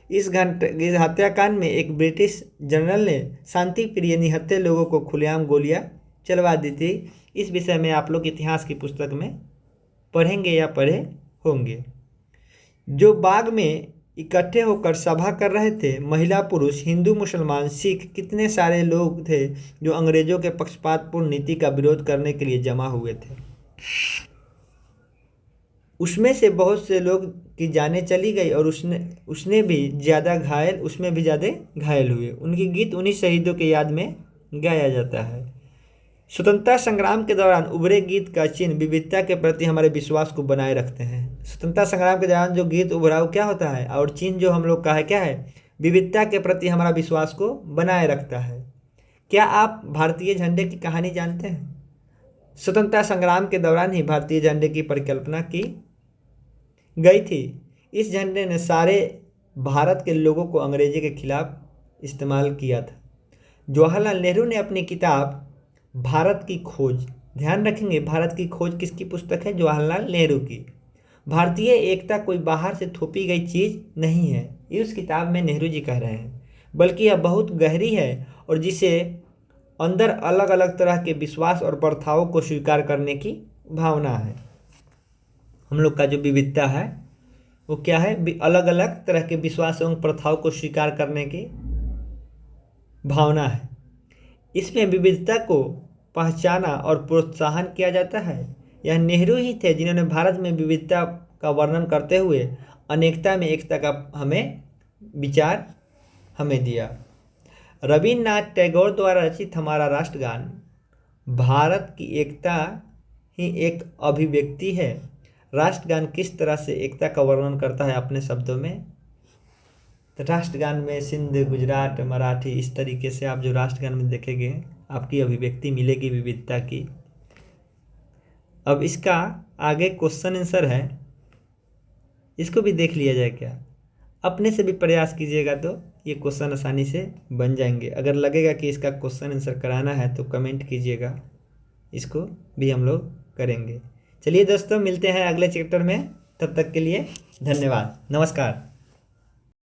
इस हत्याकांड में एक ब्रिटिश जनरल ने शांति प्रिय निहत्थे लोगों को खुलेआम गोलियां चलवा दी थी। इस विषय में आप लोग इतिहास की पुस्तक में पढ़ेंगे या पढ़े होंगे। जो बाग में इकट्ठे होकर सभा कर रहे थे। महिला पुरुष, हिंदू मुसलमान, सिख, कितने सारे लोग थे जो अंग्रेजों के पक्षपातपूर्ण नीति का विरोध करने के लिए जमा हुए थे। उसमें से बहुत से लोग की जानें चली गई और उसमें भी ज़्यादा घायल हुए। उनके गीत उन्हीं शहीदों के याद में गाया जाता है। स्वतंत्रता संग्राम के दौरान उभरे गीत का चिन्ह विविधता के प्रति हमारे विश्वास को बनाए रखते हैं। स्वतंत्रता संग्राम के दौरान जो गीत उभरा वो क्या होता है, और चिन्ह जो हम लोग का है क्या है, विविधता के प्रति हमारा विश्वास को बनाए रखता है। क्या आप भारतीय झंडे की कहानी जानते हैं? स्वतंत्रता संग्राम के दौरान ही भारतीय झंडे की परिकल्पना की गई थी। इस झंडे ने सारे भारत के लोगों को अंग्रेजी के खिलाफ इस्तेमाल किया था। जवाहरलाल नेहरू ने अपनी किताब भारत की खोज, ध्यान रखेंगे भारत की खोज किसकी पुस्तक है? जवाहरलाल नेहरू की। भारतीय एकता कोई बाहर से थोपी गई चीज़ नहीं है, ये उस किताब में नेहरू जी कह रहे हैं, बल्कि यह बहुत गहरी है और जिसे अंदर अलग अलग तरह के विश्वास और प्रथाओं को स्वीकार करने की भावना है। हम लोग का जो विविधता है वो क्या है? अलग अलग तरह के विश्वास एवं प्रथाओं को स्वीकार करने की भावना है। इसमें विविधता को पहचाना और प्रोत्साहन किया जाता है। यह नेहरू ही थे जिन्होंने भारत में विविधता का वर्णन करते हुए अनेकता में एकता का विचार हमें दिया। रविन्द्रनाथ टैगोर द्वारा रचित हमारा राष्ट्रगान भारत की एकता ही एक अभिव्यक्ति है। राष्ट्रगान किस तरह से एकता का वर्णन करता है अपने शब्दों में? तो राष्ट्रगान में सिंध, गुजरात, मराठी, इस तरीके से आप जो राष्ट्रगान में देखेंगे आपकी अभिव्यक्ति मिलेगी विविधता की। अब इसका आगे क्वेश्चन आंसर है, इसको भी देख लिया जाए क्या? अपने से भी प्रयास कीजिएगा तो ये क्वेश्चन आसानी से बन जाएंगे। अगर लगेगा कि इसका क्वेश्चन आंसर कराना है तो कमेंट कीजिएगा, इसको भी हम लोग करेंगे। चलिए दोस्तों, मिलते हैं अगले चैप्टर में। तब तक के लिए धन्यवाद, नमस्कार।